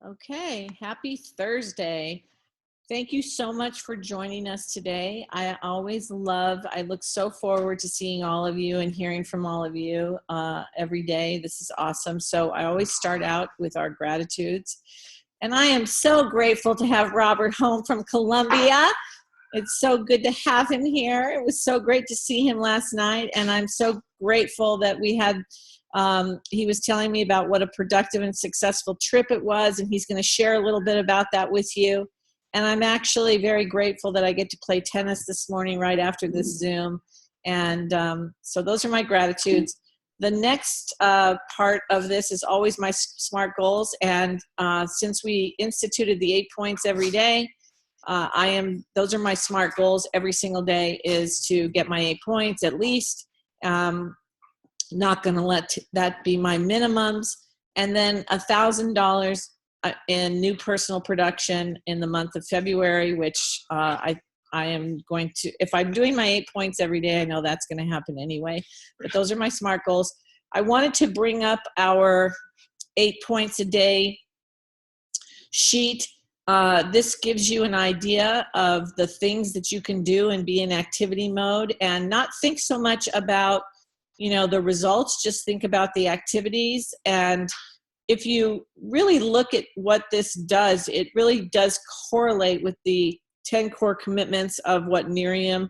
Okay, happy Thursday. Thank you so much for joining us today. I look so forward to seeing all of you and hearing from all of you every day. This is awesome. So I always start out with our gratitudes. And I am so grateful to have Robert home from Colombia. It's so good to have him here. It was so great to see him last night. And I'm so grateful that he was telling me about what a productive and successful trip it was. And he's going to share a little bit about that with you. And I'm actually very grateful that I get to play tennis this morning right after this Zoom. And so those are my gratitudes. The next part of this is always my SMART goals. And since we instituted the 8 points every day, those are my SMART goals every single day, is to get my 8 points at least. Not going to let that be my minimums. And then $1,000 in new personal production in the month of February, which I am going to, if I'm doing my 8 points every day, I know that's going to happen anyway, but those are my SMART goals. I wanted to bring up our 8 points a day sheet. This gives you an idea of the things that you can do and be in activity mode and not think so much about, the results, just think about the activities. And if you really look at what this does, it really does correlate with the 10 core commitments of what Miriam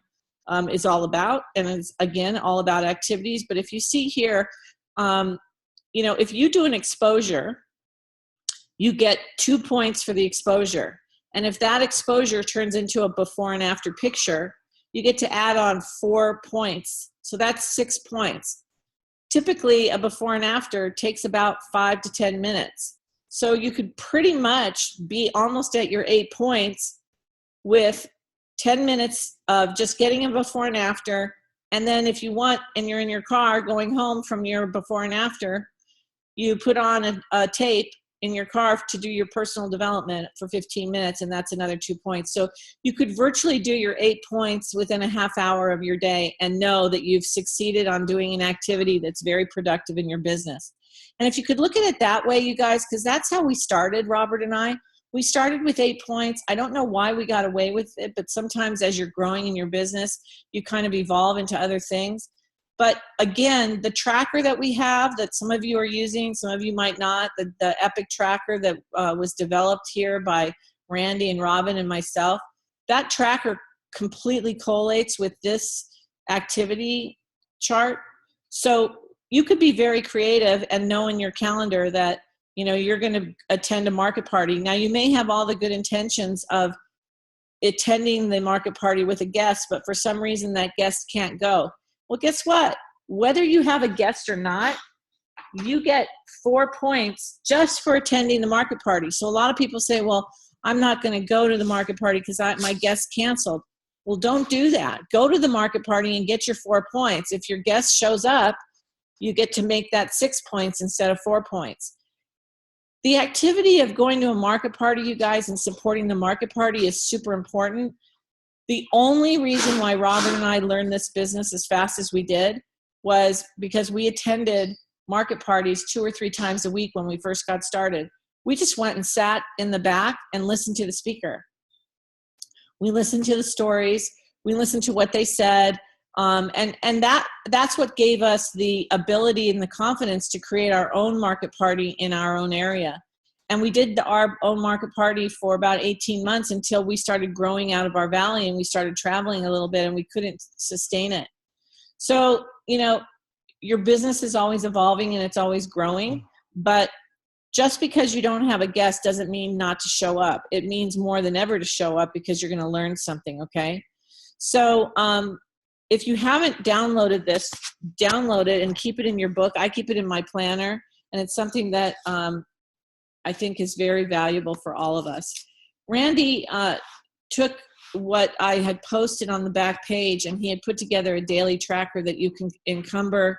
is all about. And it's, again, all about activities. But if you see here, if you do an exposure, you get 2 points for the exposure. And if that exposure turns into a before and after picture, you get to add on 4 points. So that's 6 points. Typically, a before and after takes about 5 to 10 minutes. So you could pretty much be almost at your 8 points with 10 minutes of just getting a before and after. And then if you want, and you're in your car going home from your before and after, you put on a tape in your car to do your personal development for 15 minutes, and that's another 2 points. So you could virtually do your 8 points within a half hour of your day and know that you've succeeded on doing an activity that's very productive in your business. And if you could look at it that way, you guys, because that's how we started, Robert and I. We started with 8 points. I don't know why we got away with it, but sometimes as you're growing in your business, you kind of evolve into other things. But again, the tracker that we have, that some of you are using, some of you might not, the Epic tracker that was developed here by Randy and Robin and myself, that tracker completely collates with this activity chart. So you could be very creative and know in your calendar that you're going to attend a market party. Now, you may have all the good intentions of attending the market party with a guest, but for some reason that guest can't go. Well, guess what? Whether you have a guest or not, you get 4 points just for attending the market party. So a lot of people say, well, I'm not going to go to the market party because my guest canceled. Well, don't do that. Go to the market party and get your 4 points. If your guest shows up, you get to make that 6 points instead of 4 points. The activity of going to a market party, you guys, and supporting the market party is super important. The only reason why Robert and I learned this business as fast as we did was because we attended market parties 2 or 3 times a week when we first got started. We just went and sat in the back and listened to the speaker. We listened to the stories. We listened to what they said. And that's what gave us the ability and the confidence to create our own market party in our own area. And we did our own market party for about 18 months until we started growing out of our valley and we started traveling a little bit and we couldn't sustain it. So, your business is always evolving and it's always growing, but just because you don't have a guest doesn't mean not to show up. It means more than ever to show up because you're going to learn something, okay? So if you haven't downloaded this, download it and keep it in your book. I keep it in my planner, and it's something that I think is very valuable for all of us. Randy took what I had posted on the back page, and he had put together a daily tracker that you can encumber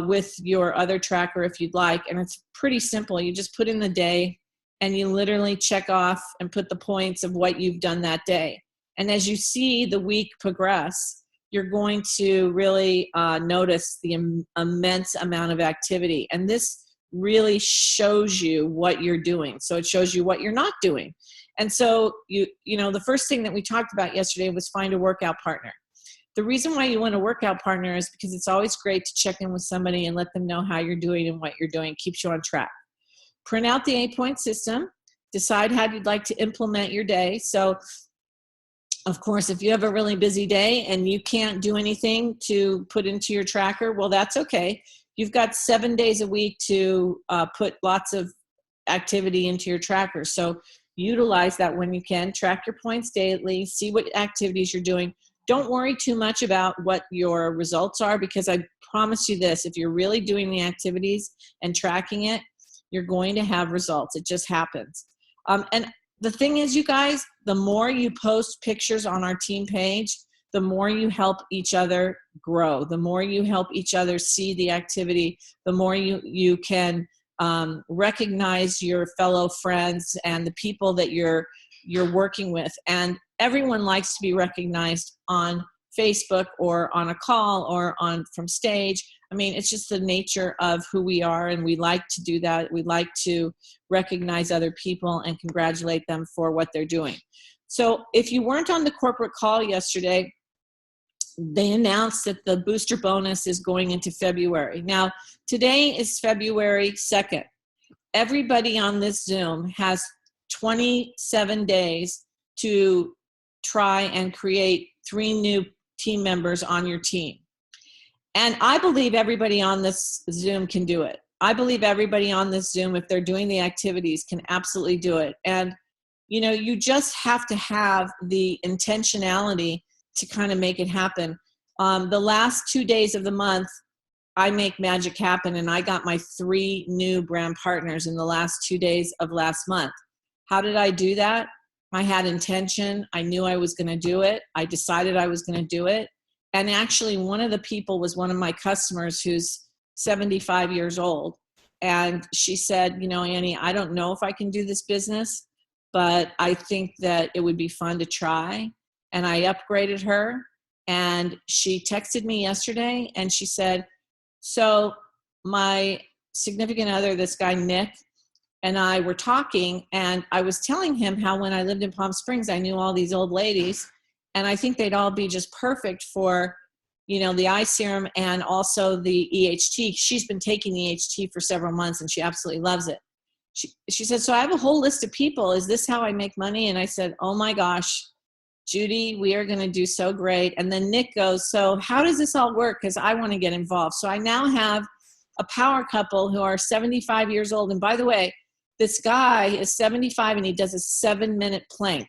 with your other tracker if you'd like. And it's pretty simple. You just put in the day and you literally check off and put the points of what you've done that day. And as you see the week progress, you're going to really notice the immense amount of activity. And this really shows you what you're doing. So it shows you what you're not doing. And so you know, the first thing that we talked about yesterday was find a workout partner. The reason why you want a workout partner is because it's always great to check in with somebody and let them know how you're doing and what you're doing. Keeps you on track. Print out the 8-point system. Decide how you'd like to implement your day. So, of course, if you have a really busy day and you can't do anything to put into your tracker, well, that's okay. You've got 7 days a week to put lots of activity into your tracker. So utilize that when you can. Track your points daily. See what activities you're doing. Don't worry too much about what your results are, because I promise you this, if you're really doing the activities and tracking it, you're going to have results. It just happens. And the thing is, you guys, the more you post pictures on our team page, the more you help each other grow, the more you help each other see the activity, the more you can recognize your fellow friends and the people that you're working with. And everyone likes to be recognized on Facebook or on a call or from stage. I mean, it's just the nature of who we are, and we like to do that. We like to recognize other people and congratulate them for what they're doing. So if you weren't on the corporate call yesterday, they announced that the booster bonus is going into February. Now, today is February 2nd. Everybody on this Zoom has 27 days to try and create 3 new team members on your team. And I believe everybody on this Zoom can do it. I believe everybody on this Zoom, if they're doing the activities, can absolutely do it. And, you know, you just have to have the intentionality to kind of make it happen. The last 2 days of the month, I make magic happen, and I got my 3 new brand partners in the last 2 days of last month. How did I do that? I had intention. I knew I was going to do it. I decided I was going to do it. And actually, one of the people was one of my customers who's 75 years old. And she said, you know, Annie, I don't know if I can do this business, but I think that it would be fun to try. And I upgraded her. And she texted me yesterday and she said, so my significant other, this guy, Nick, and I were talking, and I was telling him how when I lived in Palm Springs, I knew all these old ladies, and I think they'd all be just perfect for, you know, the eye serum and also the EHT. She's been taking the EHT for several months, and she absolutely loves it. She said, so I have a whole list of people. Is this how I make money? And I said, oh my gosh, Judy, we are going to do so great. And then Nick goes, so how does this all work? Because I want to get involved. So I now have a power couple who are 75 years old. And by the way, this guy is 75 and he does a 7-minute plank.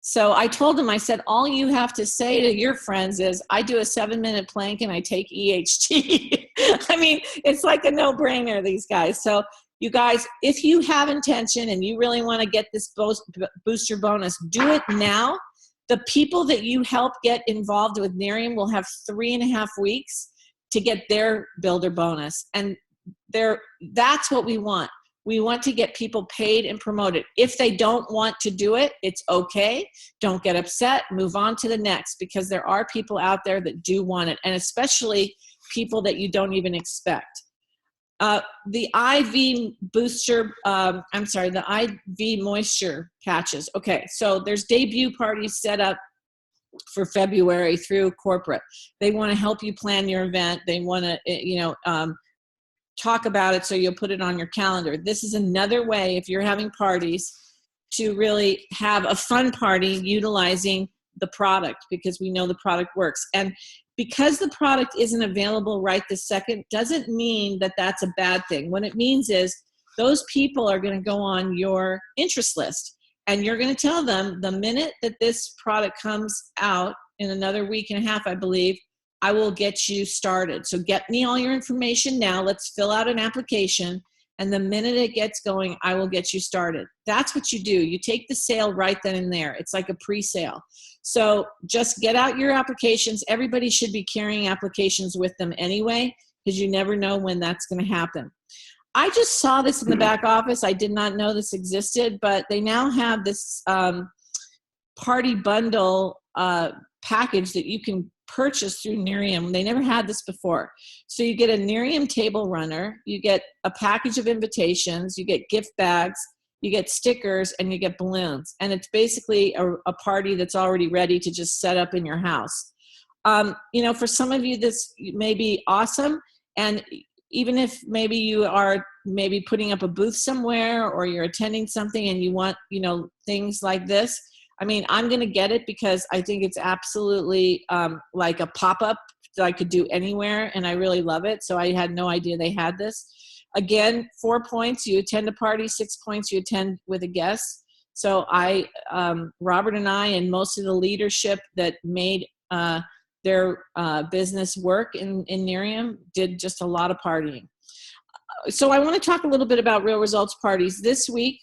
So I told him, I said, all you have to say to your friends is, I do a 7-minute plank and I take EHT. I mean, it's like a no-brainer, these guys. So you guys, if you have intention and you really want to get this booster bonus, do it now. The people that you help get involved with Nerium will have 3.5 weeks to get their builder bonus. And that's what we want. We want to get people paid and promoted. If they don't want to do it, it's okay. Don't get upset. Move on to the next, because there are people out there that do want it, and especially people that you don't even expect. The IV booster, the IV moisture patches. Okay, so there's debut parties set up for February through corporate. They want to help you plan your event. They want to, talk about it so you'll put it on your calendar. This is another way, if you're having parties, to really have a fun party utilizing the product, because we know the product works. And because the product isn't available right this second doesn't mean that that's a bad thing. What it means is those people are going to go on your interest list, and you're going to tell them, the minute that this product comes out in another week and a half, I believe, I will get you started. So get me all your information now. Let's fill out an application. And the minute it gets going, I will get you started. That's what you do. You take the sale right then and there. It's like a pre-sale. So just get out your applications. Everybody should be carrying applications with them anyway, because you never know when that's going to happen. I just saw this in the back office. I did not know this existed, but they now have this party bundle package that you can purchase through Nerium. They never had this before. So you get a Nerium table runner, you get a package of invitations, you get gift bags, you get stickers, and you get balloons. And it's basically a party that's already ready to just set up in your house. You know, for some of you, this may be awesome. And even if maybe you are maybe putting up a booth somewhere or you're attending something and you want, you know, things like this, I mean, I'm going to get it because I think it's absolutely like a pop-up that I could do anywhere, and I really love it. So I had no idea they had this. Again, 4 points, you attend a party, 6 points, you attend with a guest. So Robert and I and most of the leadership that made their business work in Nerium did just a lot of partying. So I want to talk a little bit about real results parties this week.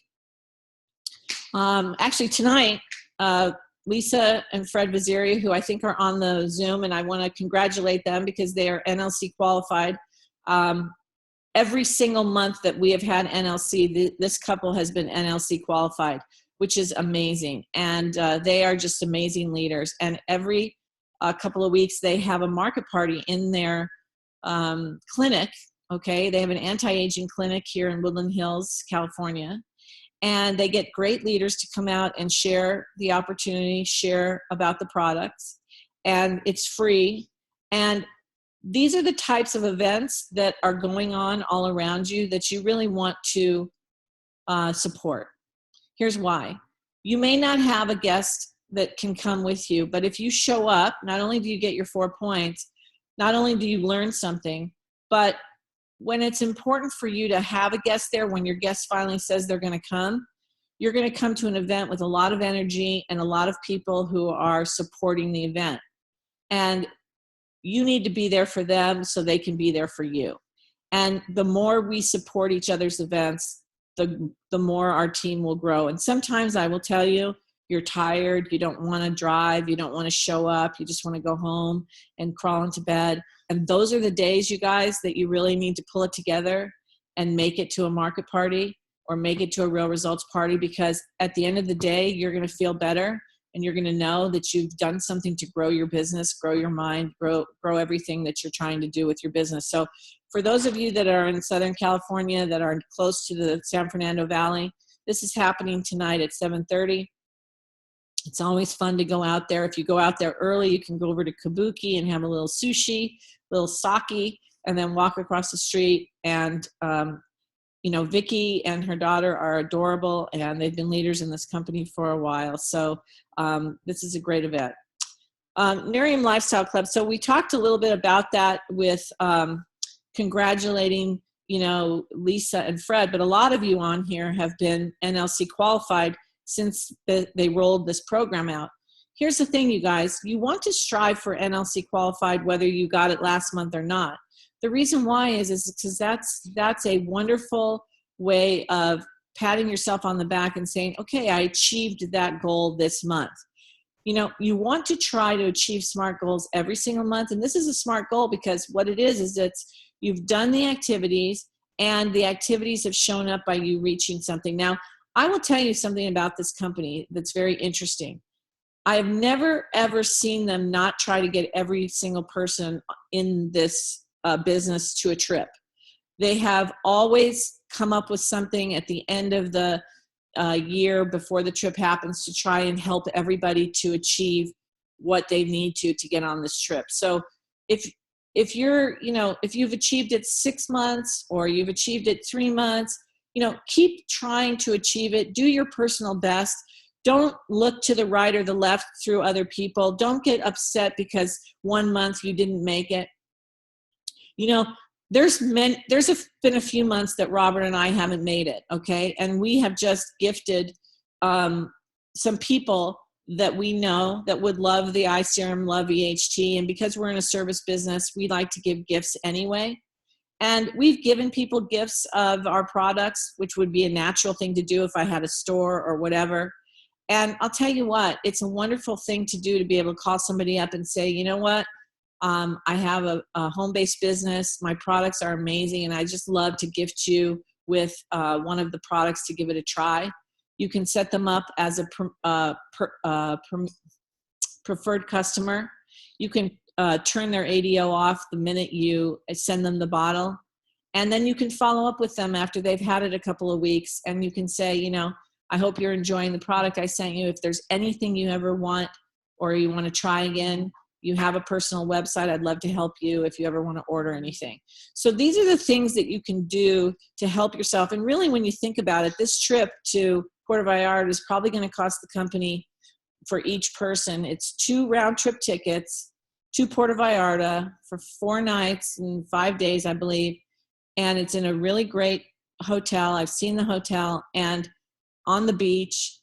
Actually tonight, Lisa and Fred Vaziri, who I think are on the Zoom, and I want to congratulate them because they are NLC qualified. Every single month that we have had NLC, this couple has been NLC qualified, which is amazing. And they are just amazing leaders. And every couple of weeks, they have a market party in their clinic. Okay, they have an anti-aging clinic here in Woodland Hills, California. And they get great leaders to come out and share the opportunity, share about the products, and it's free. And these are the types of events that are going on all around you that you really want to support. Here's why. You may not have a guest that can come with you, but if you show up, not only do you get your 4 points, not only do you learn something, but when it's important for you to have a guest there, when your guest finally says they're going to come, you're going to come to an event with a lot of energy and a lot of people who are supporting the event. And you need to be there for them so they can be there for you. And the more we support each other's events, the more our team will grow. And sometimes I will tell you, you're tired, you don't want to drive, you don't want to show up, you just want to go home and crawl into bed. And those are the days, you guys, that you really need to pull it together and make it to a market party or make it to a real results party, because at the end of the day, you're going to feel better and you're going to know that you've done something to grow your business, grow your mind, grow everything that you're trying to do with your business. So for those of you that are in Southern California, that are close to the San Fernando Valley, this is happening tonight at 7:30. It's always fun to go out there. If you go out there early, you can go over to Kabuki and have a little sushi, little sake, and then walk across the street. And, you know, Vicky and her daughter are adorable, and they've been leaders in this company for a while. So this is a great event. Nerium Lifestyle Club. So we talked a little bit about that with congratulating, you know, Lisa and Fred, but a lot of you on here have been NLC qualified since they rolled this program out. Here's the thing, you guys, you want to strive for NLC qualified whether you got it last month or not. The reason why is because that's a wonderful way of patting yourself on the back and saying, okay, I achieved that goal this month. You know, you want to try to achieve SMART goals every single month. And this is a SMART goal because what it is it's you've done the activities and the activities have shown up by you reaching something. Now, I will tell you something about this company that's very interesting. I have never, ever seen them not try to get every single person in this business to a trip. They have always come up with something at the end of the year before the trip happens to try and help everybody to achieve what they need to get on this trip. So if you're, you know, if you've achieved it 6 months or you've achieved it 3 months, you know, keep trying to achieve it. Do your personal best. Don't look to the right or the left through other people. Don't get upset because 1 month you didn't make it. You know, there's been a few months that Robert and I haven't made it, okay? And we have just gifted some people that we know that would love the eye serum, love EHT, and because we're in a service business, we like to give gifts anyway. And we've given people gifts of our products, which would be a natural thing to do if I had a store or whatever. And I'll tell you what, it's a wonderful thing to do to be able to call somebody up and say, you know what, I have a home-based business. My products are amazing, and I just love to gift you with one of the products to give it a try. You can set them up as a preferred customer. You can turn their ADO off the minute you send them the bottle. And then you can follow up with them after they've had it a couple of weeks, and you can say, you know, I hope you're enjoying the product I sent you. If there's anything you ever want or you want to try again, you have a personal website. I'd love to help you if you ever want to order anything. So these are the things that you can do to help yourself. And really, when you think about it, this trip to Puerto Vallarta is probably going to cost the company, for each person, it's 2 round-trip tickets to Puerto Vallarta for 4 nights and 5 days, I believe. And it's in a really great hotel. I've seen the hotel, and on the beach,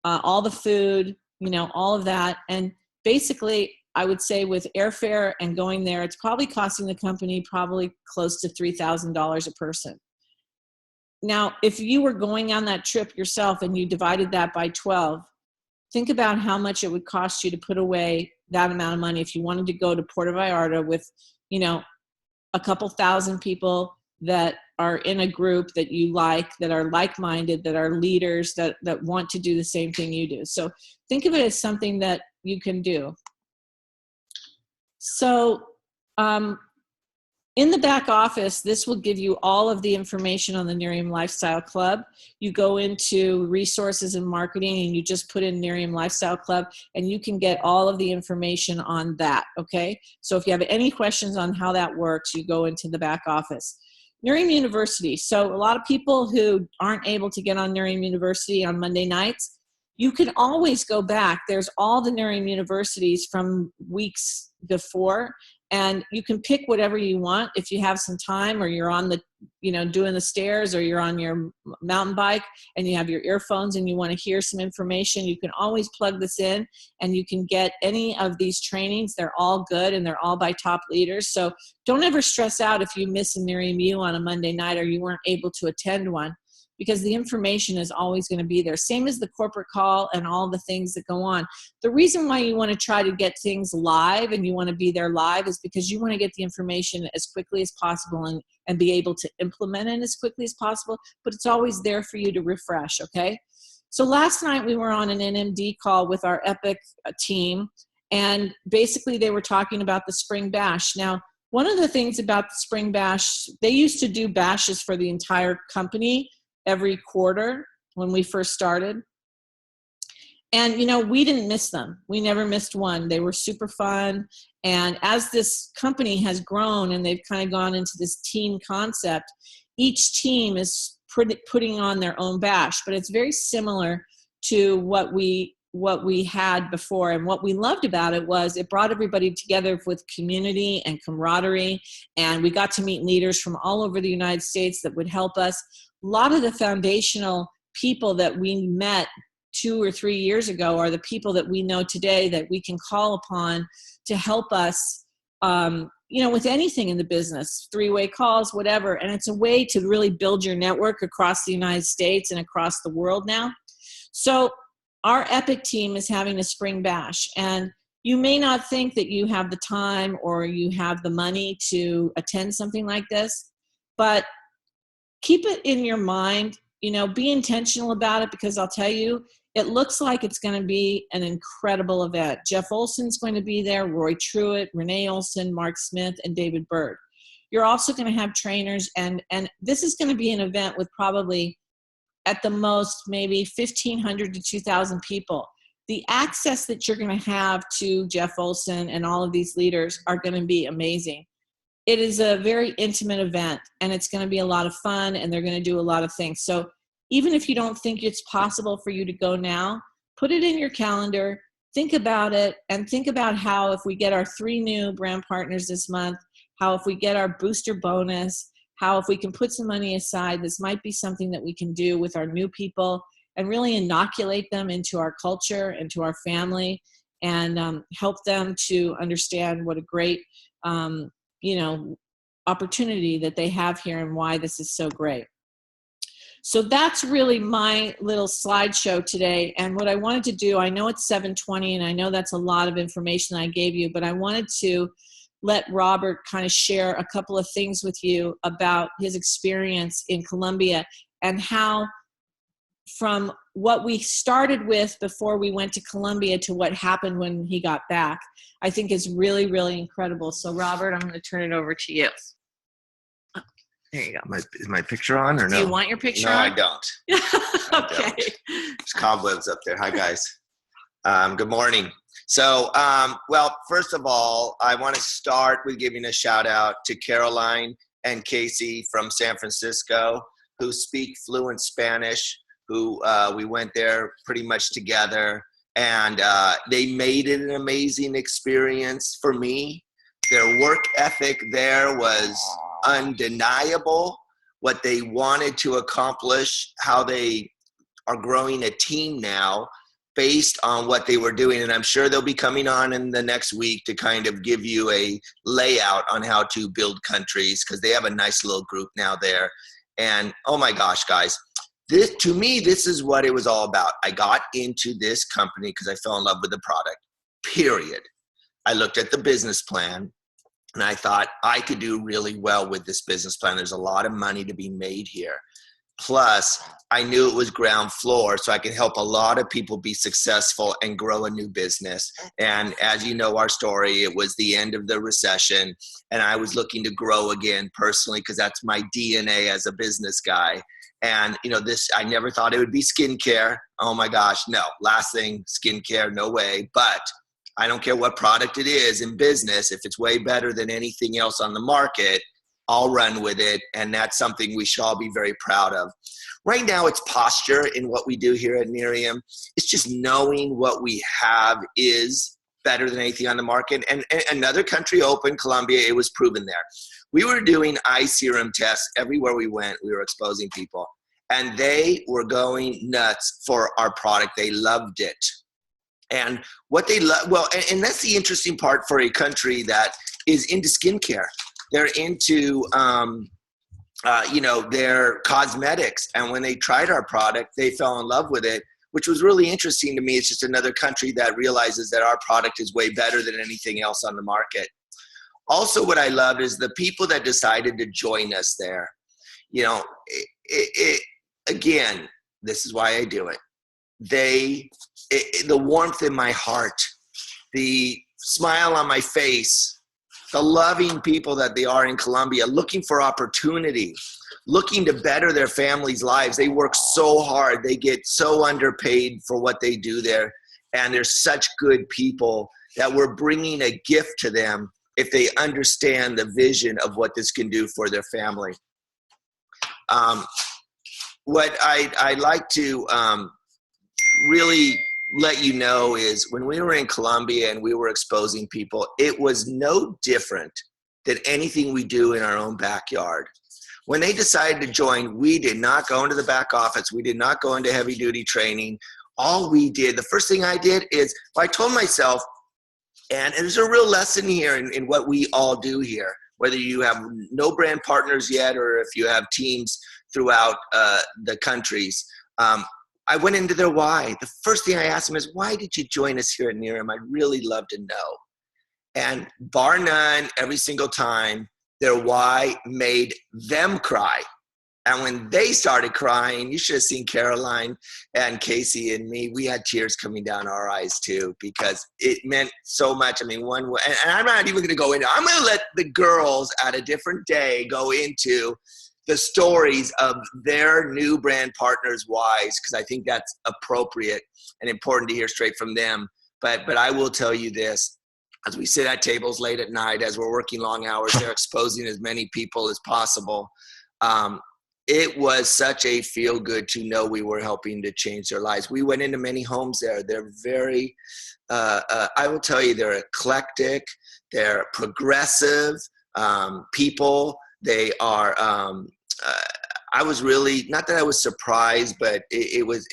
all the food, you know, all of that. And basically, I would say with airfare and going there, it's probably costing the company probably close to $3,000 a person. Now, if you were going on that trip yourself and you divided that by 12, think about how much it would cost you to put away that amount of money if you wanted to go to Puerto Vallarta with, you know, a couple thousand people that are in a group that you like, that are like-minded, that are leaders, that want to do the same thing you do. So think of it as something that you can do. So in the back office, this will give you all of the information on the Nerium Lifestyle Club. You go into resources and marketing, and you just put in Nerium Lifestyle Club, and you can get all of the information on that, okay? So if you have any questions on how that works, you go into the back office. Nerium University. So a lot of people who aren't able to get on Nerium University on Monday nights, you can always go back. There's all the Nerium Universities from weeks before, and you can pick whatever you want. If you have some time, or you're on the, you know, doing the stairs, or you're on your mountain bike and you have your earphones and you want to hear some information, you can always plug this in and you can get any of these trainings. They're all good, and they're all by top leaders. So don't ever stress out if you miss a Nerium U on a Monday night or you weren't able to attend one, because the information is always going to be there. Same as the corporate call and all the things that go on. The reason why you want to try to get things live and you want to be there live is because you want to get the information as quickly as possible and be able to implement it as quickly as possible, but it's always there for you to refresh, okay? So last night we were on an NMD call with our EPIC team, and basically they were talking about the Spring Bash. Now, one of the things about the Spring Bash, they used to do bashes for the entire company every quarter when we first started. And, you know, we didn't miss them. We never missed one. They were super fun. And as this company has grown and they've kind of gone into this team concept, each team is putting on their own bash, but it's very similar to what we had before. And what we loved about it was it brought everybody together with community and camaraderie. And we got to meet leaders from all over the United States that would help us. A lot of the foundational people that we met 2 or 3 years ago are the people that we know today that we can call upon to help us, you know, with anything in the business, 3-way calls, whatever. And it's a way to really build your network across the United States and across the world now. So our EPIC team is having a Spring Bash, and you may not think that you have the time or you have the money to attend something like this, but keep it in your mind, you know, be intentional about it, because I'll tell you, it looks like it's going to be an incredible event. Jeff Olson's going to be there, Roy Truitt, Renee Olson, Mark Smith, and David Bird. You're also going to have trainers, and this is going to be an event with probably at the most maybe 1,500 to 2,000 people. The access that you're going to have to Jeff Olson and all of these leaders are going to be amazing. It is a very intimate event, and it's going to be a lot of fun, and they're going to do a lot of things. So even if you don't think it's possible for you to go now, put it in your calendar, think about it, and think about how if we get our 3 new brand partners this month, how if we get our booster bonus, how if we can put some money aside, this might be something that we can do with our new people and really inoculate them into our culture, into our family, and help them to understand what a great you know, opportunity that they have here and why this is so great. So that's really my little slideshow today. And what I wanted to do, I know it's 7:20 and I know that's a lot of information I gave you, but I wanted to let Robert kind of share a couple of things with you about his experience in Colombia and how from what we started with before we went to Colombia to what happened when he got back, I think is really, really incredible. So Robert, I'm going to turn it over to you. There you go. Is my picture on or no? Do you want your picture on? No, I don't. Okay. There's cobwebs up there. Hi, guys. Good morning. So, well, first of all, I want to start with giving a shout out to Caroline and Casey from San Francisco, who speak fluent Spanish, who we went there pretty much together. And they made it an amazing experience for me. Their work ethic there was undeniable. What they wanted to accomplish, how they are growing a team now based on what they were doing. And I'm sure they'll be coming on in the next week to kind of give you a layout on how to build countries, because they have a nice little group now there. And oh my gosh, guys, to me, this is what it was all about. I got into this company because I fell in love with the product, period. I looked at the business plan and I thought I could do really well with this business plan. There's a lot of money to be made here. Plus, I knew it was ground floor, so I could help a lot of people be successful and grow a new business. And as you know our story, it was the end of the recession, and I was looking to grow again personally because that's my DNA as a business guy. And I never thought it would be skincare. Oh my gosh, no. Last thing, skincare, no way. But I don't care what product it is in business. If it's way better than anything else on the market, I'll run with it, and that's something we should all be very proud of. Right now, it's posture in what we do here at Nerium. It's just knowing what we have is better than anything on the market. And another country opened, Colombia, it was proven there. We were doing eye serum tests everywhere we went. We were exposing people, and they were going nuts for our product. They loved it. And what they love, well, and that's the interesting part for a country that is into skincare. They're into, their cosmetics. And when they tried our product, they fell in love with it, which was really interesting to me. It's just another country that realizes that our product is way better than anything else on the market. Also, what I loved is the people that decided to join us there. Again, this is why I do it. The warmth in my heart, the smile on my face, the loving people that they are in Colombia, looking for opportunity, looking to better their families' lives. They work so hard. They get so underpaid for what they do there. And they're such good people that we're bringing a gift to them if they understand the vision of what this can do for their family. What I'd like to really let you know is when we were in Colombia and we were exposing people, it was no different than anything we do in our own backyard. When they decided to join, we did not go into the back office. We did not go into heavy duty training. All we did, the first thing I did is I told myself, and there's a real lesson here in what we all do here, whether you have no brand partners yet or if you have teams throughout the countries. I went into their why. The first thing I asked them is, why did you join us here at Nerium? I'd really love to know. And bar none, every single time, their why made them cry. And when they started crying, you should have seen Caroline and Casey and me. We had tears coming down our eyes too, because it meant so much. I mean, and I'm not even going to go into, I'm going to let the girls at a different day go into the stories of their new brand partners' whys, because I think that's appropriate and important to hear straight from them. But I will tell you this, as we sit at tables late at night, as we're working long hours, they're exposing as many people as possible. It was such a feel good to know we were helping to change their lives. We went into many homes there. They're very, I will tell you, they're eclectic, they're progressive people. They are, I was really, not that I was surprised, but it was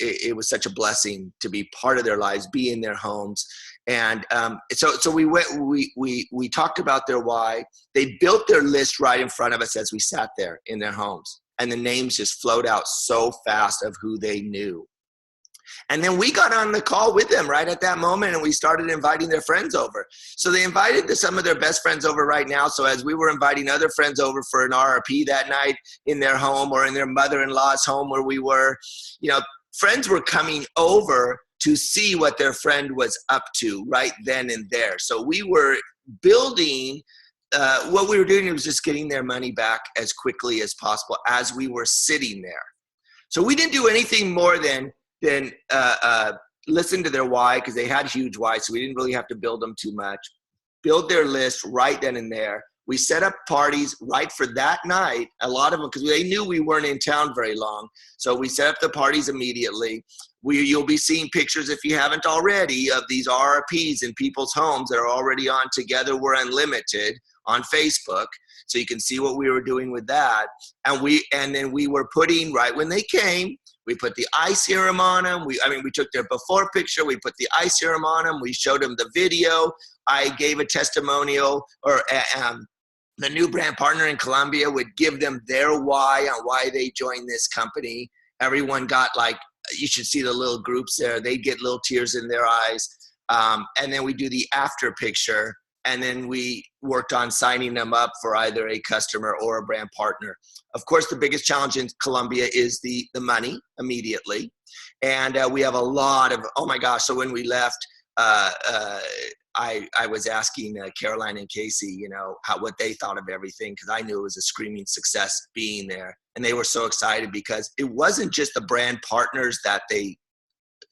such a blessing to be part of their lives, be in their homes. And so we talked about their why. They built their list right in front of us as we sat there in their homes. And the names just flowed out so fast of who they knew. And then we got on the call with them right at that moment, and we started inviting their friends over. So they invited some of their best friends over right now. So as we were inviting other friends over for an RRP that night in their home or in their mother-in-law's home where we were, friends were coming over to see what their friend was up to right then and there. So we were building, what we were doing was just getting their money back as quickly as possible as we were sitting there. So we didn't do anything more than listen to their why, because they had huge why, so we didn't really have to build them too much. Build their list right then and there. We set up parties right for that night, a lot of them, because they knew we weren't in town very long. So we set up the parties immediately. You'll be seeing pictures, if you haven't already, of these RRPs in people's homes that are already on Together We're Unlimited on Facebook. So you can see what we were doing with that. And then we were putting, right when they came, we put the eye serum on them. We took their before picture. We put the eye serum on them. We showed them the video. I gave a testimonial, or the new brand partner in Colombia would give them their why on why they joined this company. Everyone got, like, you should see the little groups there. They'd get little tears in their eyes. And then we do the after picture. And then we worked on signing them up for either a customer or a brand partner. Of course, the biggest challenge in Colombia is the money immediately. And we have a lot of, oh my gosh, so when we left, I was asking Caroline and Casey, what they thought of everything, because I knew it was a screaming success being there. And they were so excited because it wasn't just the brand partners that they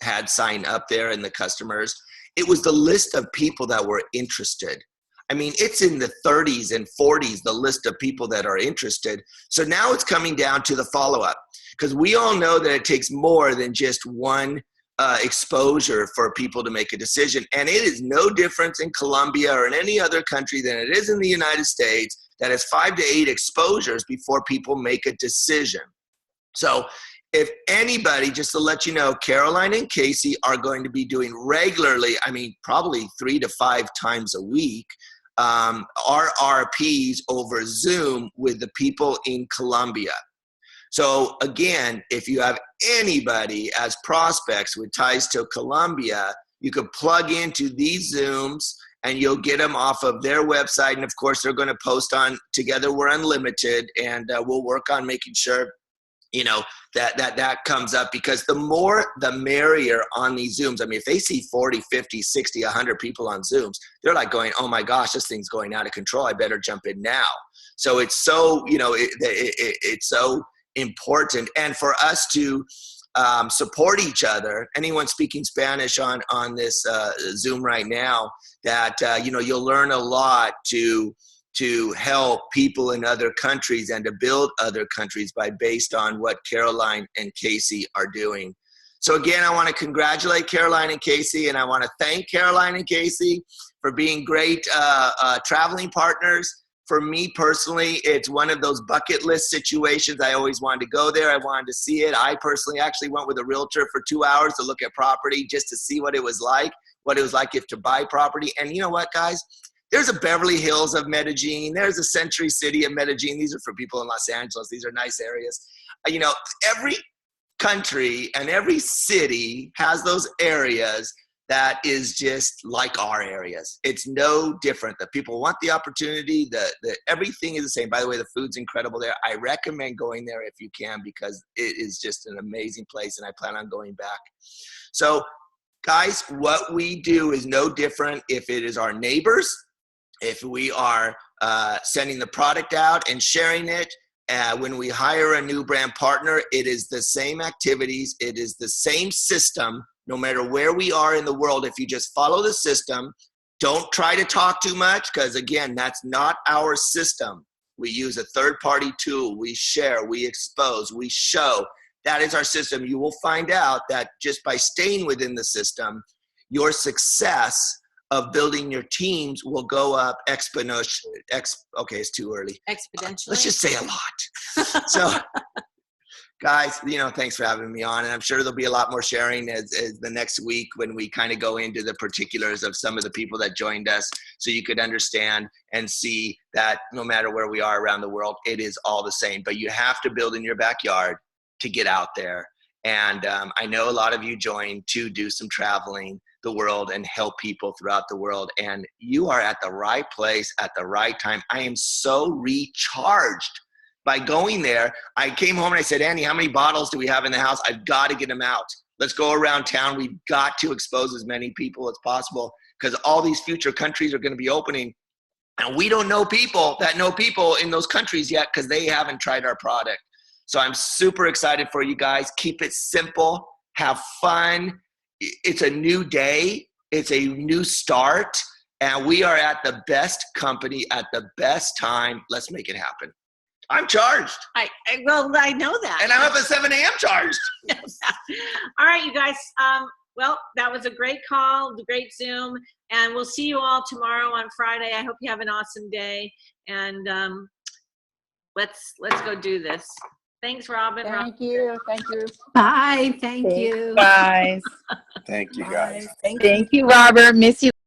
had signed up there and the customers. It was the list of people that were interested. I mean, it's in the 30s and 40s, the list of people that are interested. So now it's coming down to the follow-up, because we all know that it takes more than just one exposure for people to make a decision. And it is no different in Colombia or in any other country than it is in the United States, that is 5 to 8 exposures before people make a decision. So if anybody, just to let you know, Caroline and Casey are going to be doing regularly, probably 3 to 5 times a week, RRPs over Zoom with the people in Colombia. So again, if you have anybody as prospects with ties to Colombia, you could plug into these Zooms and you'll get them off of their website. And of course, they're going to post on Together We're Unlimited, and we'll work on making sure that comes up, because the more the merrier on these Zooms. If they see 40, 50, 60, 100 people on Zooms, they're like going, oh my gosh, this thing's going out of control. I better jump in now. So it's so, it's so important. And for us to support each other, anyone speaking Spanish on this Zoom right now, that, you'll learn a lot to help people in other countries and to build other countries based on what Caroline and Casey are doing. So again, I want to congratulate Caroline and Casey, and I want to thank Caroline and Casey for being great traveling partners. For me personally, it's one of those bucket list situations. I always wanted to go there. I wanted to see it. I personally actually went with a realtor for 2 hours to look at property just to see what it was like if to buy property. And you know what, guys? There's a Beverly Hills of Medellin. There's a Century City of Medellin. These are for people in Los Angeles. These are nice areas. Every country and every city has those areas that is just like our areas. It's no different. The people want the opportunity. Everything is the same. By the way, the food's incredible there. I recommend going there if you can, because it is just an amazing place, and I plan on going back. So, guys, what we do is no different if it is our neighbors, if we are sending the product out and sharing it. When we hire a new brand partner, it is the same activities. It is the same system, no matter where we are in the world. If you just follow the system, don't try to talk too much, because again, that's not our system. We use a third-party tool. We share, we expose, we show. That is our system. You will find out that just by staying within the system, your success of building your teams will go up exponentially. Okay, it's too early. Exponentially. Let's just say a lot. So, guys, thanks for having me on. And I'm sure there'll be a lot more sharing as the next week, when we kind of go into the particulars of some of the people that joined us, so you could understand and see that no matter where we are around the world, it is all the same. But you have to build in your backyard to get out there. And I know a lot of you joined to do some traveling the world and help people throughout the world. And you are at the right place at the right time. I am so recharged by going there. I came home and I said, Andy, how many bottles do we have in the house? I've got to get them out. Let's go around town. We've got to expose as many people as possible because all these future countries are going to be opening. And we don't know people that know people in those countries yet because they haven't tried our product. So I'm super excited for you guys. Keep it simple. Have fun. It's a new day. It's a new start. And we are at the best company at the best time. Let's make it happen. I'm charged. Well, I know that. And I'm up at 7 a.m. charged. All right, you guys. Well, that was a great call, the great Zoom. And we'll see you all tomorrow on Friday. I hope you have an awesome day. And let's go do this. Thanks, Robin. Thank you. Thank you. Bye. Thank you. Guys. Thank you, guys. Thank you, Robert. Miss you.